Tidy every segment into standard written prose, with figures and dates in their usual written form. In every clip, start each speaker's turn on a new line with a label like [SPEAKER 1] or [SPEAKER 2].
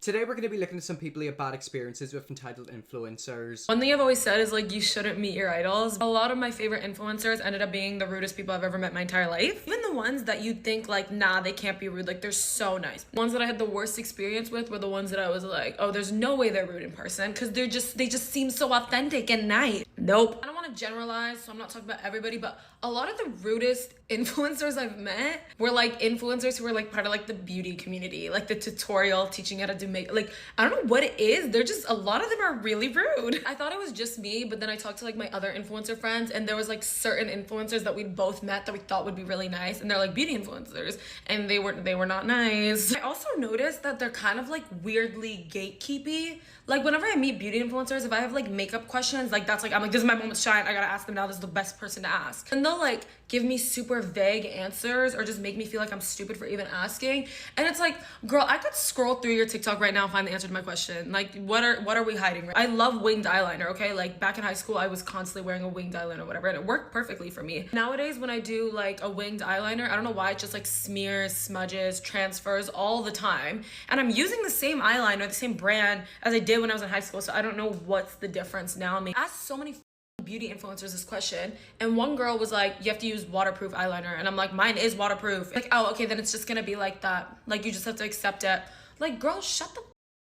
[SPEAKER 1] Today we're going to be looking at some people who have bad experiences with entitled influencers.
[SPEAKER 2] One thing I've always said is like, you shouldn't meet your idols. A lot of my favorite influencers ended up being the rudest people I've ever met my entire life. Even the ones that you think like, nah, they can't be rude, like they're so nice. The ones that I had the worst experience with were the ones that I was like, oh, there's no way they're rude in person, because they just seem so authentic and nice. Nope. I don't want to generalize, so I'm not talking about everybody, but a lot of the rudest influencers I've met were like influencers who were like part of like the beauty community, like the tutorial teaching how to do make, like I don't know what it is, they're just, a lot of them are really rude. I thought it was just me, but then I talked to like my other influencer friends, and there was like certain influencers that we'd both met that we thought would be really nice, and they're like beauty influencers, and they were not nice. I also noticed that they're kind of like weirdly gatekeepy. Like whenever I meet beauty influencers, if I have like makeup questions, like that's like, I'm like, this is my moment to shine, I gotta ask them now, this is the best person to ask. And they'll like give me super vague answers or just make me feel like I'm stupid for even asking. And it's like, girl, I could scroll through your TikTok right now and find the answer to my question. Like, what are we hiding? I love winged eyeliner, okay? Like back in high school, I was constantly wearing a winged eyeliner or whatever, and it worked perfectly for me. Nowadays, when I do like a winged eyeliner, I don't know why, it just like smears, smudges, transfers all the time. And I'm using the same eyeliner, the same brand as I did when I was in high school, so I don't know what's the difference now. I mean, I asked so many beauty influencers this question, and one girl was like, you have to use waterproof eyeliner, and I'm like, mine is waterproof. Like, oh, okay, then it's just gonna be like that, like you just have to accept it. Like, girl, shut the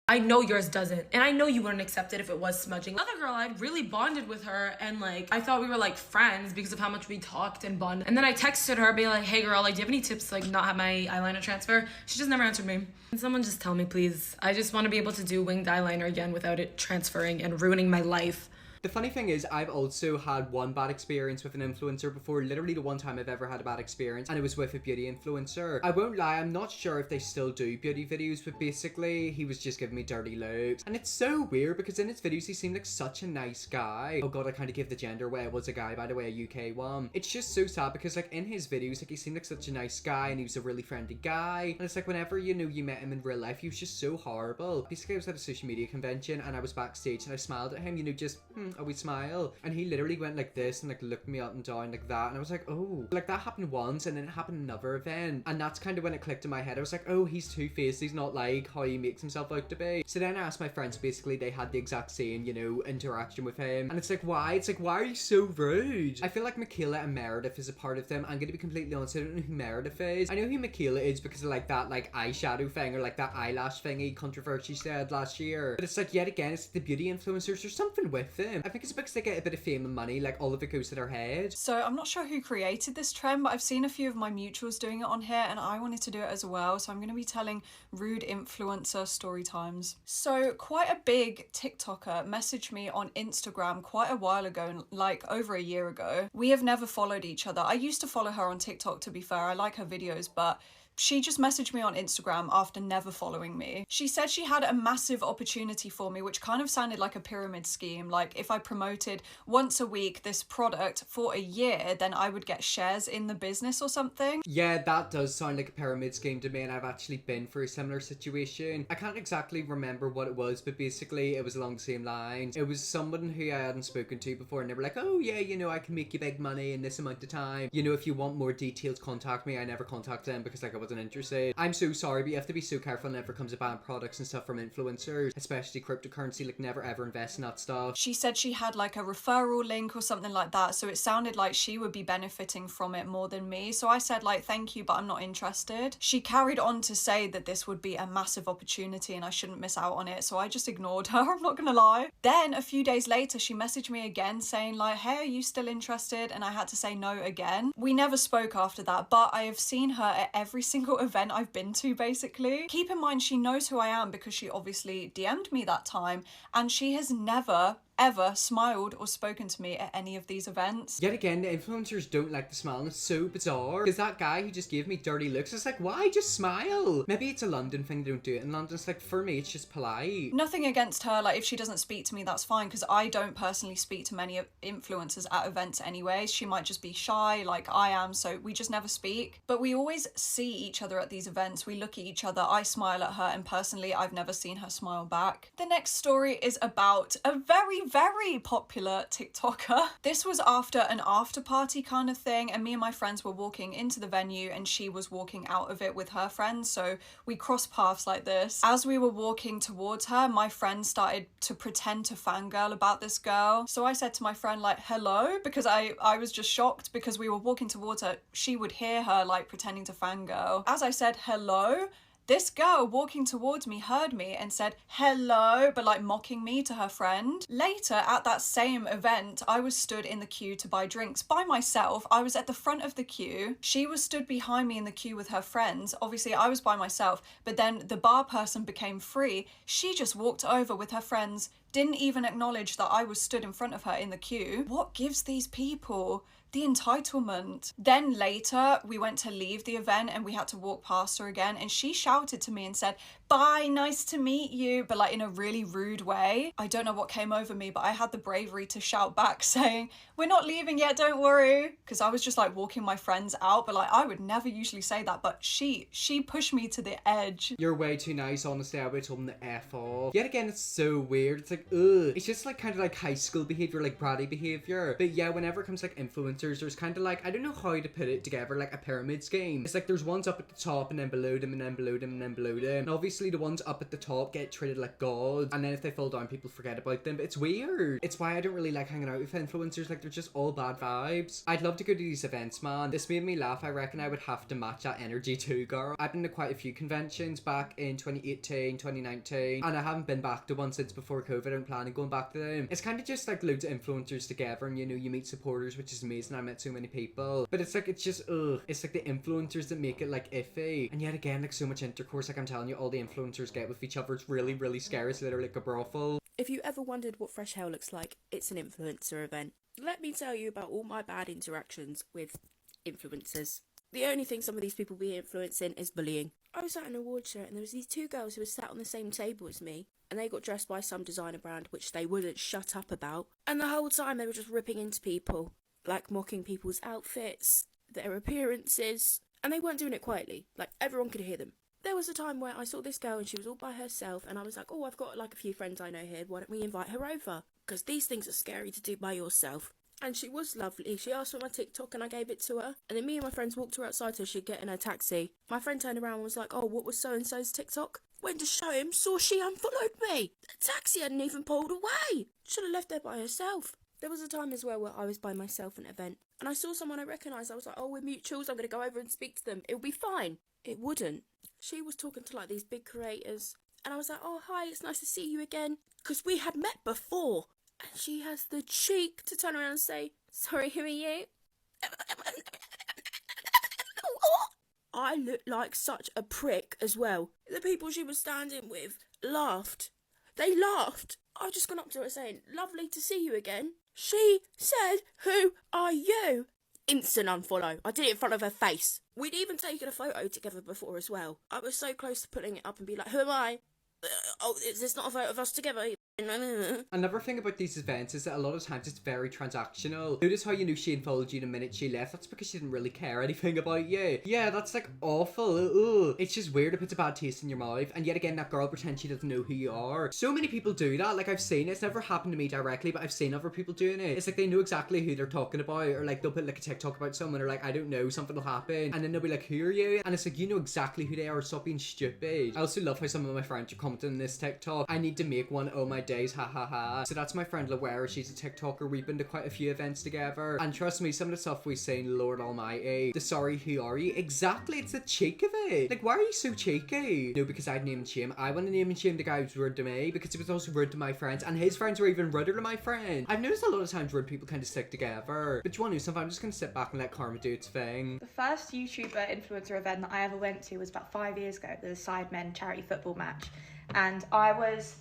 [SPEAKER 2] I know yours doesn't, and I know you wouldn't accept it if it was smudging. Another girl, I'd really bonded with her, and like I thought we were like friends because of how much we talked and bonded. And then I texted her being like, hey girl, like do you have any tips to like not have my eyeliner transfer? She just never answered me. Can someone just tell me, please? I just want to be able to do winged eyeliner again without it transferring and ruining my life.
[SPEAKER 1] The funny thing is, I've also had one bad experience with an influencer before, literally the one time I've ever had a bad experience, and it was with a beauty influencer. I won't lie, I'm not sure if they still do beauty videos, but basically, he was just giving me dirty looks. And it's so weird because in his videos, he seemed like such a nice guy. Oh god, I kind of give the gender away. It was a guy, by the way, a UK one. It's just so sad because like in his videos, like he seemed like such a nice guy, and he was a really friendly guy. And it's like whenever, you know, you met him in real life, he was just so horrible. Basically, I was at a social media convention, and I was backstage, and I smiled at him, you know, just, always smile. And he literally went like this and like looked me up and down like that, and I was like, oh, like that happened once, and then it happened another event, and that's kind of when it clicked in my head. I was like, oh, he's two-faced, he's not like how he makes himself out to be. So then I asked my friends, basically they had the exact same, you know, interaction with him, and it's like, why are you so rude? I feel like Michaela and Meredith is a part of them. I'm gonna be completely honest, I don't know who Meredith is. I know who Michaela is because of like that like eyeshadow thing, or like that eyelash thingy controversy said last year, but it's like, yet again, it's the beauty influencers. There's something with them. I think it's because they get a bit of fame and money, like all of it goes to their head.
[SPEAKER 3] So I'm not sure who created this trend, but I've seen a few of my mutuals doing it on here, and I wanted to do it as well. So I'm going to be telling rude influencer story times. So quite a big TikToker messaged me on Instagram quite a while ago, like over a year ago. We have never followed each other. I used to follow her on TikTok, to be fair. I like her videos, but she just messaged me on Instagram after never following me. She said she had a massive opportunity for me, which kind of sounded like a pyramid scheme. Like if I promoted once a week this product for a year, then I would get shares in the business or something.
[SPEAKER 1] Yeah, that does sound like a pyramid scheme to me, and I've actually been through a similar situation. I can't exactly remember what it was, but basically it was along the same lines. It was someone who I hadn't spoken to before, and they were like, oh yeah, you know, I can make you big money in this amount of time. You know, if you want more details, contact me. I never contacted them because like I wasn't interested. I'm so sorry, but you have to be so careful whenever it comes to buying products and stuff from influencers, especially cryptocurrency. Like never ever invest in that stuff.
[SPEAKER 3] She said she had like a referral link or something like that, so it sounded like she would be benefiting from it more than me. So I said like, thank you, but I'm not interested. She carried on to say that this would be a massive opportunity and I shouldn't miss out on it, so I just ignored her, I'm not gonna lie. Then a few days later she messaged me again saying like, hey, are you still interested? And I had to say no again. We never spoke after that, but I have seen her at every single event I've been to, basically. Keep in mind, she knows who I am because she obviously DM'd me that time, and she has never ever smiled or spoken to me at any of these events.
[SPEAKER 1] Yet again, the influencers don't like to smile, and it's so bizarre. Because that guy who just gave me dirty looks, it's like, why just smile? Maybe it's a London thing, they don't do it in London. It's like, for me, it's just polite.
[SPEAKER 3] Nothing against her, like if she doesn't speak to me, that's fine, because I don't personally speak to many influencers at events anyways. She might just be shy like I am, so we just never speak. But we always see each other at these events, we look at each other, I smile at her, and personally I've never seen her smile back. The next story is about a very very popular TikToker. This was after an after party kind of thing, and me and my friends were walking into the venue and she was walking out of it with her friends, so we crossed paths like this. As we were walking towards her, my friend started to pretend to fangirl about this girl. So I said to my friend, like, hello, because I was just shocked because we were walking towards her. She would hear her like pretending to fangirl. As I said hello, this girl walking towards me heard me and said hello, but like mocking me to her friend. Later at that same event, I was stood in the queue to buy drinks by myself. I was at the front of the queue. She was stood behind me in the queue with her friends. Obviously I was by myself, but then the bar person became free. She just walked over with her friends, didn't even acknowledge that I was stood in front of her in the queue. What gives these people the entitlement? Then later we went to leave the event and we had to walk past her again, and she shouted to me and said, bye, nice to meet you, but like in a really rude way. I don't know what came over me, but I had the bravery to shout back saying, we're not leaving yet, don't worry, because I was just like walking my friends out, but like I would never usually say that, but she pushed me to the edge.
[SPEAKER 1] You're way too nice, honestly. I would tell them to F off. Yet again, it's so weird. It's like, ugh. It's just like kind of like high school behavior, like bratty behavior. But yeah, whenever it comes like influencers, there's kind of like, I don't know how to put it together, like a pyramid scheme. It's like there's ones up at the top and then below them and then below them and then below them. And obviously the ones up at the top get treated like gods, and then if they fall down, people forget about them. But it's weird. It's why I don't really like hanging out with influencers. Like, they're just all bad vibes. I'd love to go to these events, man. This made me laugh. I reckon I would have to match that energy too, girl. I've been to quite a few conventions back in 2018, 2019, and I haven't been back to one since before COVID. I'm planning going back to them. It's kind of just like loads of influencers together, and you know, you meet supporters, which is amazing. I met so many people, but it's like, it's just, ugh. It's like the influencers that make it like iffy. And yet again, like so much intercourse, like I'm telling you, all the influencers get with each other. It's really, really scary. It's literally like a brothel.
[SPEAKER 4] If you ever wondered what Fresh Hell looks like, it's an influencer event. Let me tell you about all my bad interactions with influencers. The only thing some of these people be influencing is bullying. I was at an award show and there was these two girls who were sat on the same table as me, and they got dressed by some designer brand which they wouldn't shut up about, and the whole time they were just ripping into people, like mocking people's outfits, their appearances, and they weren't doing it quietly, like everyone could hear them. There was a time where I saw this girl and she was all by herself, and I was like, oh, I've got like a few friends I know here, why don't we invite her over? Because these things are scary to do by yourself. And she was lovely. She asked for my TikTok and I gave it to her. And then me and my friends walked her outside so she'd get in her taxi. My friend turned around and was like, oh, what was so-and-so's TikTok? Went to show him, saw she unfollowed me. The taxi hadn't even pulled away. Should have left her by herself. There was a time as well where I was by myself at an event and I saw someone I recognised. I was like, oh, we're mutuals, I'm going to go over and speak to them. It'll be fine. It wouldn't. She was talking to like these big creators and I was like, oh, hi, it's nice to see you again. Because we had met before. And she has the cheek to turn around and say, sorry, who are you? I looked like such a prick as well. The people she was standing with laughed. They laughed. I just gone up to her saying, lovely to see you again. She said, who are you? Instant unfollow. I did it in front of her face. We'd even taken a photo together before as well. I was so close to putting it up and be like, who am I? Oh, is this not a photo of us together?
[SPEAKER 1] Another thing about these events is that a lot of times it's very transactional. Notice how you knew she unfollowed you the minute she left? That's because she didn't really care anything about you. Yeah, that's like awful. Ugh. It's just weird. It puts a bad taste in your mouth. And yet again, that girl pretends she doesn't know who you are. So many people do that. Like, I've seen it. It's never happened to me directly, but I've seen other people doing it. It's like they know exactly who they're talking about, or like they'll put like a TikTok about someone, or like, I don't know, something will happen, and then they'll be like, who are you? And it's like, you know exactly who they are. Stop being stupid. I also love how some of my friends are commenting on this TikTok. I need to make one. Oh my days, ha ha ha. So that's my friend Lawera. She's a TikToker. We've been to quite a few events together, and trust me, some of the stuff we've seen, Lord Almighty, the sorry who are you? Exactly, it's the cheek of it. Like, why are you so cheeky? No, because I'd name and shame. I want to name and shame the guy who's rude to me, because he was also rude to my friends, and his friends were even ruder to my friend. I've noticed a lot of times rude people kind of stick together, but you want to know something? I'm just gonna sit back and let karma do its thing.
[SPEAKER 5] The first YouTuber influencer event that I ever went to was about 5 years ago, the Sidemen charity football match, and I was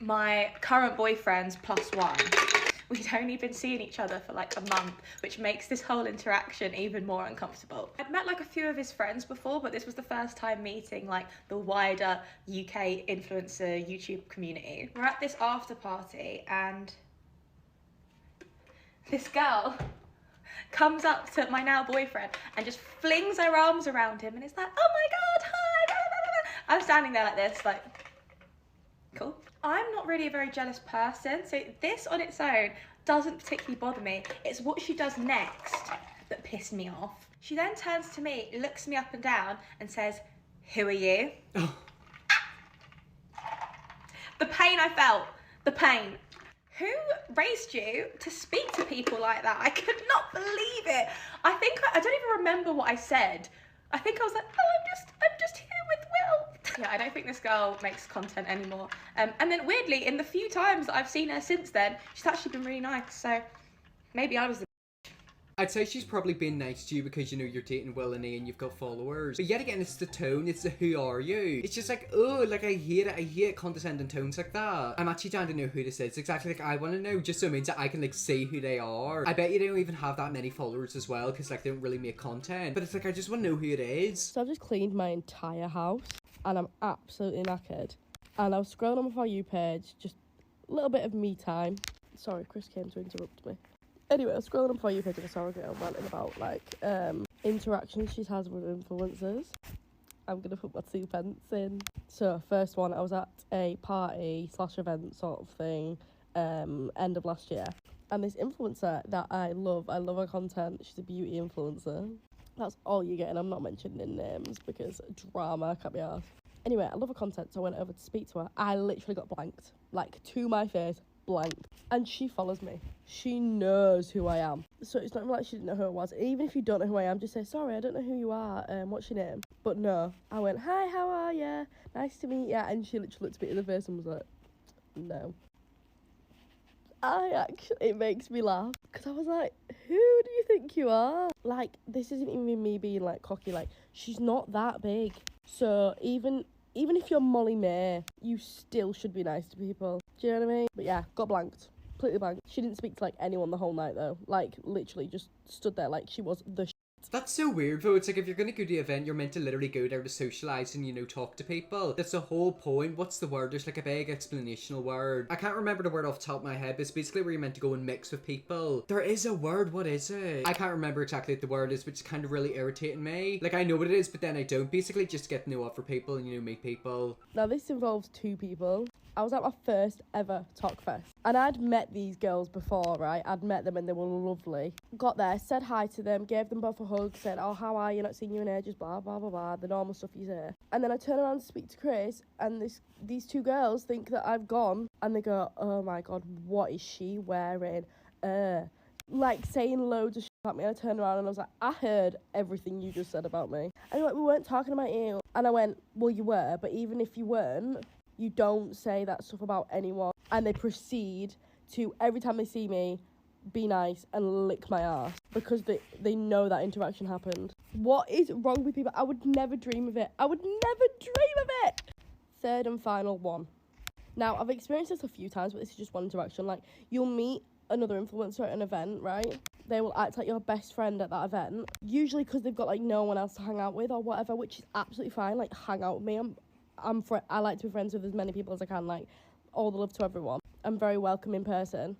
[SPEAKER 5] my current boyfriend's +1. We'd only been seeing each other for like a month, which makes this whole interaction even more uncomfortable. I'd met like a few of his friends before, but this was the first time meeting like the wider UK influencer YouTube community. We're at this after party and this girl comes up to my now boyfriend and just flings her arms around him and is like, oh my god, hi. I'm standing there like this, like, cool. I'm not really a very jealous person, so this on its own doesn't particularly bother me. It's what she does next that pissed me off. She then turns to me, looks me up and down, and says, "Who are you?" The pain I felt. The pain. Who raised you to speak to people like that? I could not believe it. I don't even remember what I said. I think I was like, oh, I'm just here with Will. Yeah, I don't think this girl makes content anymore. And then weirdly, in the few times that I've seen her since then, she's actually been really nice. So maybe I was the
[SPEAKER 1] I'd say she's probably been nice to you because, you know, you're dating Willany and you've got followers. But yet again, it's the tone, it's the who are you. It's just like, oh, like I hate it. I hate condescending tones like that. I'm actually down to know who this is. Exactly, like I want to know just so it means that I can like see who they are. I bet you they don't even have that many followers as well because like they don't really make content. But it's like, I just want to know who it is.
[SPEAKER 6] So I've just cleaned my entire house and I'm absolutely knackered. And I was scrolling on my For You page, just a little bit of me time. Sorry, Chris came to interrupt me. Anyway, I was scrolling on For You page and I saw a girl ranting about like interactions she has with influencers. I'm gonna put my 2 pence in. So first one, I was at a party / event sort of thing, end of last year, and this influencer that I love her content. She's a beauty influencer. That's all you get, and I'm not mentioning names because drama, can't be arsed. Anyway, I love her content, so I went over to speak to her. I literally got blanked, like to my face, blanked. And she follows me. She knows who I am. So it's not like she didn't know who I was. Even if you don't know who I am, just say, sorry, I don't know who you are. What's your name? But no, I went, hi, how are you? Nice to meet you. And she literally looked me in the face and was like, no. It makes me laugh. Because I was like, who do you think you are? Like, this isn't even me being like cocky. Like, she's not that big. So even if you're Molly May, you still should be nice to people. Do you know what I mean? But yeah, got blanked. Completely blanked. She didn't speak to like anyone the whole night though. Like, literally just stood there like she was the
[SPEAKER 1] That's so weird though. It's like if you're gonna go to the event, you're meant to literally go there to socialise and, you know, talk to people. That's the whole point. What's the word? There's like a vague explanational word. I can't remember the word off the top of my head, but it's basically where you're meant to go and mix with people. There is a word. What is it? I can't remember exactly what the word is, which is kind of really irritating me. Like, I know what it is, but then I don't. Basically just get to know other people and, you know, meet people.
[SPEAKER 6] Now this involves 2 people. I was at my first ever Talk Fest. And I'd met these girls before, right? I'd met them and they were lovely. Got there, said hi to them, gave them both a hug, said, oh, how are you? Not seen you in ages, blah, blah, blah, blah. The normal stuff you say. And then I turn around to speak to Chris and these 2 girls think that I've gone. And they go, oh my God, what is she wearing? Like saying loads of shit about me. And I turned around and I was like, I heard everything you just said about me. And like, we weren't talking about you. And I went, well, you were, but even if you weren't, you don't say that stuff about anyone. And they proceed to, every time they see me, be nice and lick my ass because they know that interaction happened. What is wrong with people? I would never dream of it. I would never dream of it. 3rd and final one. Now, I've experienced this a few times, but this is just one interaction. Like, you'll meet another influencer at an event, right? They will act like your best friend at that event. Usually because they've got, like, no one else to hang out with or whatever, which is absolutely fine. Like, hang out with me. I like to be friends with as many people as I can, like, all the love to everyone. I'm very welcoming person.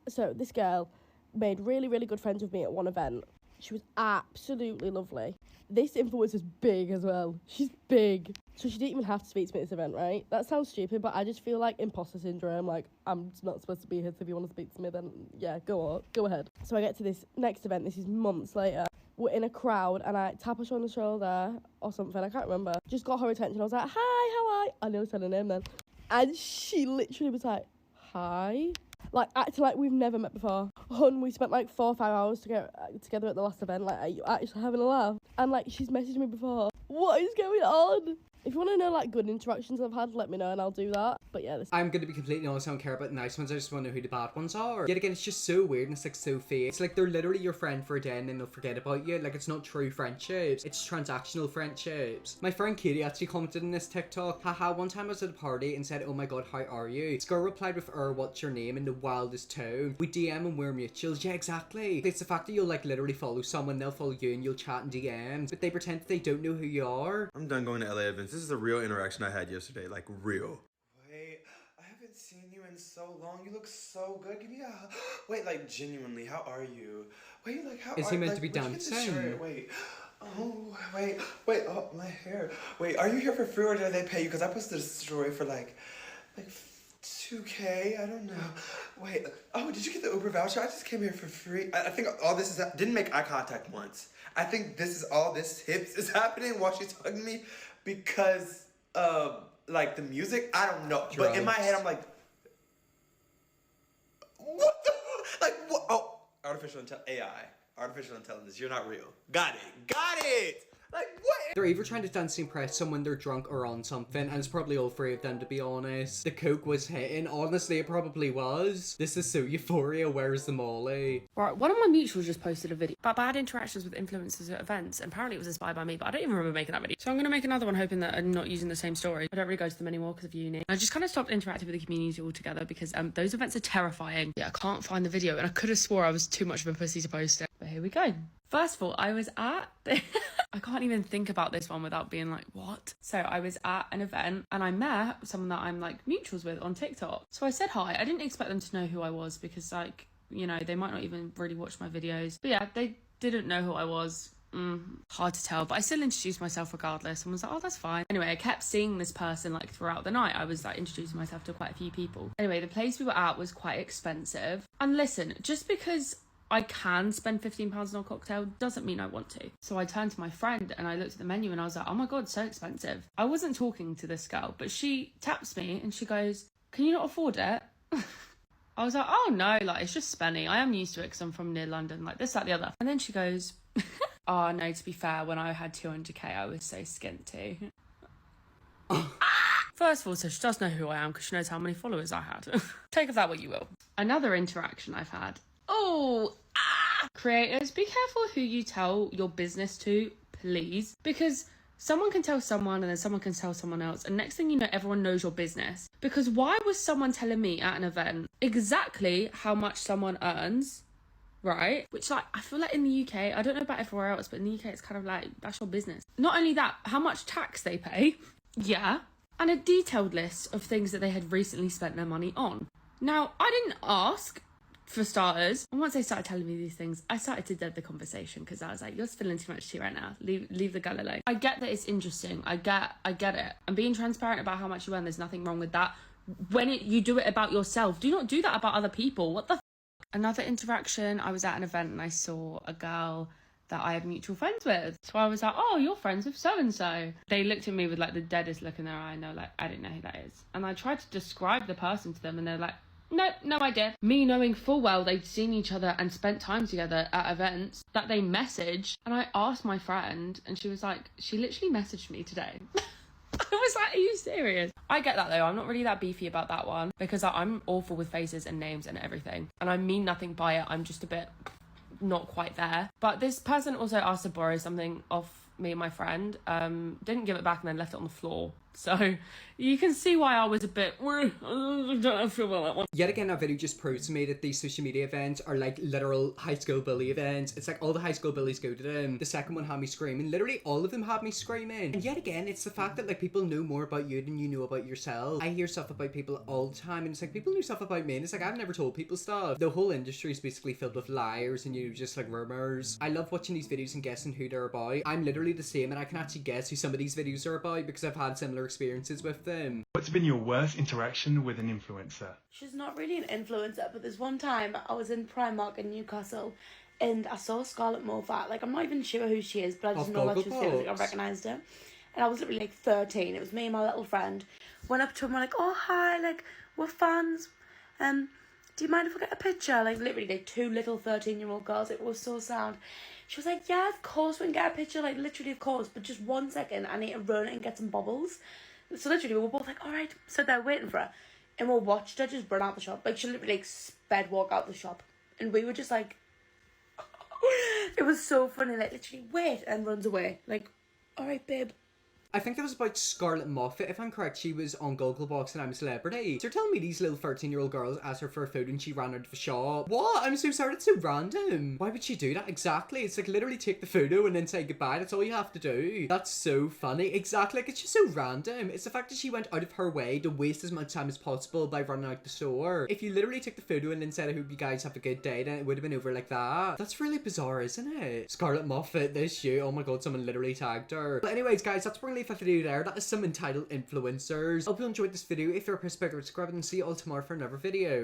[SPEAKER 6] So this girl made really, really good friends with me at one event. She was absolutely lovely. This influencer's big as well. She's big. So she didn't even have to speak to me at this event, right? That sounds stupid, but I just feel like imposter syndrome. Like, I'm not supposed to be here, so if you want to speak to me, then yeah, go ahead. So I get to this next event. This is months later. We're in a crowd and I tap her on the shoulder or something, I can't remember. Just got her attention. I was like, hi, how are you? I nearly said her name then. And she literally was like, hi? Like, acting like we've never met before. Hun, we spent like 4 or 5 hours together at the last event. Like, are you actually having a laugh? And like, she's messaged me before. What is going on? If you want to know like good interactions I've had, let me know and I'll do that. But yeah,
[SPEAKER 1] I'm going to be completely honest, I don't care about the nice ones, I just want to know who the bad ones are. Yet again, it's just so weird and it's like so fake. It's like they're literally your friend for a day and then they'll forget about you. Like, it's not true friendships, it's transactional friendships. My friend Katie actually commented in this TikTok, haha, one time I was at a party and said, oh my God, how are you? This girl replied with, what's your name, in the wildest tone. We DM and we're mutuals. Yeah, exactly. It's the fact that you'll like literally follow someone, they'll follow you and you'll chat in DMs, but they pretend that they don't know who you are.
[SPEAKER 7] I'm done going to LA events. This is a real interaction I had yesterday, like real.
[SPEAKER 8] Wait, I haven't seen you in so long. You look so good. Give me a wait, like genuinely, how are you? Wait, like how
[SPEAKER 1] is
[SPEAKER 8] are
[SPEAKER 1] he meant
[SPEAKER 8] like,
[SPEAKER 1] to be dancing?
[SPEAKER 8] Wait. Oh, wait, oh my hair. Wait, are you here for free or did they pay you? Because I posted a story for like 2K, I don't know. Wait, oh, did you get the Uber voucher? I just came here for free. I think all this is, didn't make eye contact once. I think this is all this hips is happening while she's talking to me because of, like, the music. I don't know. But in my head, I'm like, what the, like, what? Oh, AI. Artificial intelligence, you're not real. Got it! Like, what?
[SPEAKER 1] They're either trying to dance to impress someone they're drunk or on something, and it's probably all three of them, to be honest. The coke was hitting. Honestly, it probably was. This is so Euphoria. Where's the Molly?
[SPEAKER 4] Right, one of my mutuals just posted a video about bad interactions with influencers at events, and apparently it was inspired by me, but I don't even remember making that video. So I'm going to make another one hoping that I'm not using the same story. I don't really go to them anymore because of uni. I just kind of stopped interacting with the community altogether because those events are terrifying. Yeah, I can't find the video, and I could have swore I was too much of a pussy to post it. But here we go. First of all, I was at... I can't even think about this one without being like, what? So I was at an event and I met someone that I'm like mutuals with on TikTok. So I said hi. I didn't expect them to know who I was because, like, you know, they might not even really watch my videos. But yeah, they didn't know who I was. Hard to tell, but I still introduced myself regardless and was like, oh, that's fine. Anyway, I kept seeing this person like throughout the night. I was like introducing myself to quite a few people. Anyway, the place we were at was quite expensive. And listen, just because I can spend £15 on a cocktail doesn't mean I want to. So I turned to my friend and I looked at the menu and I was like, oh my God, so expensive. I wasn't talking to this girl, but she taps me and she goes, can you not afford it? I was like, oh no, like it's just spenny. I am used to it because I'm from near London, like this, that, the other. And then she goes, oh no, to be fair, when I had 200k, I was so skinty. First of all, so she does know who I am because she knows how many followers I had. Take of that what you will. Another interaction I've had. Creators, be careful who you tell your business to, please. Because someone can tell someone and then someone can tell someone else. And next thing you know, everyone knows your business. Because why was someone telling me at an event exactly how much someone earns, right? Which, like, I feel like in the UK, I don't know about everywhere else, but in the UK, it's kind of like, that's your business. Not only that, how much tax they pay. Yeah. And a detailed list of things that they had recently spent their money on. Now, I didn't ask, for starters, and once they started telling me these things, I started to dead the conversation because I was like, you're spilling too much tea right now. Leave the girl alone. I get that it's interesting. I get it. And being transparent about how much you earn, there's nothing wrong with that. When you do it about yourself, do not do that about other people. What the f? Another interaction, I was at an event and I saw a girl that I had mutual friends with. So I was like, oh, you're friends with so-and-so. They looked at me with like the deadest look in their eye and they're like, I didn't know who that is. And I tried to describe the person to them and they're like, no idea. Me knowing full well they'd seen each other and spent time together at events that they messaged. And I asked my friend and she was like, she literally messaged me today. I was like, are you serious? I get that though. I'm not really that beefy about that one because I'm awful with faces and names and everything. And I mean nothing by it. I'm just a bit not quite there. But this person also asked to borrow something off me and my friend. Didn't give it back and then left it on the floor. So you can see why I was a bit, I don't feel about that one.
[SPEAKER 1] Yet again, that video just proves to me that these social media events are like literal high school bully events. It's like all the high school bullies go to them. The second one had me screaming. Literally all of them had me screaming. And yet again, it's the fact that like people know more about you than you know about yourself. I hear stuff about people all the time and it's like people knew stuff about me and it's like I've never told people stuff. The whole industry is basically filled with liars and just like rumors. I love watching these videos and guessing who they're about. I'm literally the same and I can actually guess who some of these videos are about because I've had similar experiences with them.
[SPEAKER 9] What's been your worst interaction with an influencer?
[SPEAKER 10] She's not really an influencer, but there's one time I was in Primark in Newcastle and I saw Scarlett Moffat. Like, I'm not even sure who she is, but I just know that she was famous. Like, I recognised her. And I was literally like 13. It was me and my little friend. Went up to her and we're like, oh, hi, like, we're fans. Do you mind if I get a picture? Like, literally, like, two little 13-year-old girls. It was so sad. She was like, yeah, of course we can get a picture. Like, literally, of course. But just 1 second, I need to run and get some bubbles. So literally, we were both like, all right. So they're waiting for her. And we watched her just run out the shop. Like, she literally, like, sped walk out the shop. And we were just like... It was so funny. Like, literally, wait, and runs away. Like, all right, babe.
[SPEAKER 1] I think that was about Scarlett Moffat. If I'm correct, she was on Gogglebox and I'm a Celebrity. So you're telling me these little 13-year-old girls asked her for food and she ran out of the shop? What? I'm so sorry, that's so random. Why would she do that? Exactly. It's like literally take the photo and then say goodbye. That's all you have to do. That's so funny. Exactly. Like, it's just so random. It's the fact that she went out of her way to waste as much time as possible by running out the store. If you literally took the photo and then said, I hope you guys have a good day, then it would have been over like that. That's really bizarre, isn't it? Scarlett Moffat, this you. Oh my god, someone literally tagged her. But anyways, guys, that's where leave that video there. That is some entitled influencers. I hope you enjoyed this video. If you're a prospective subscriber, and see you all tomorrow for another video.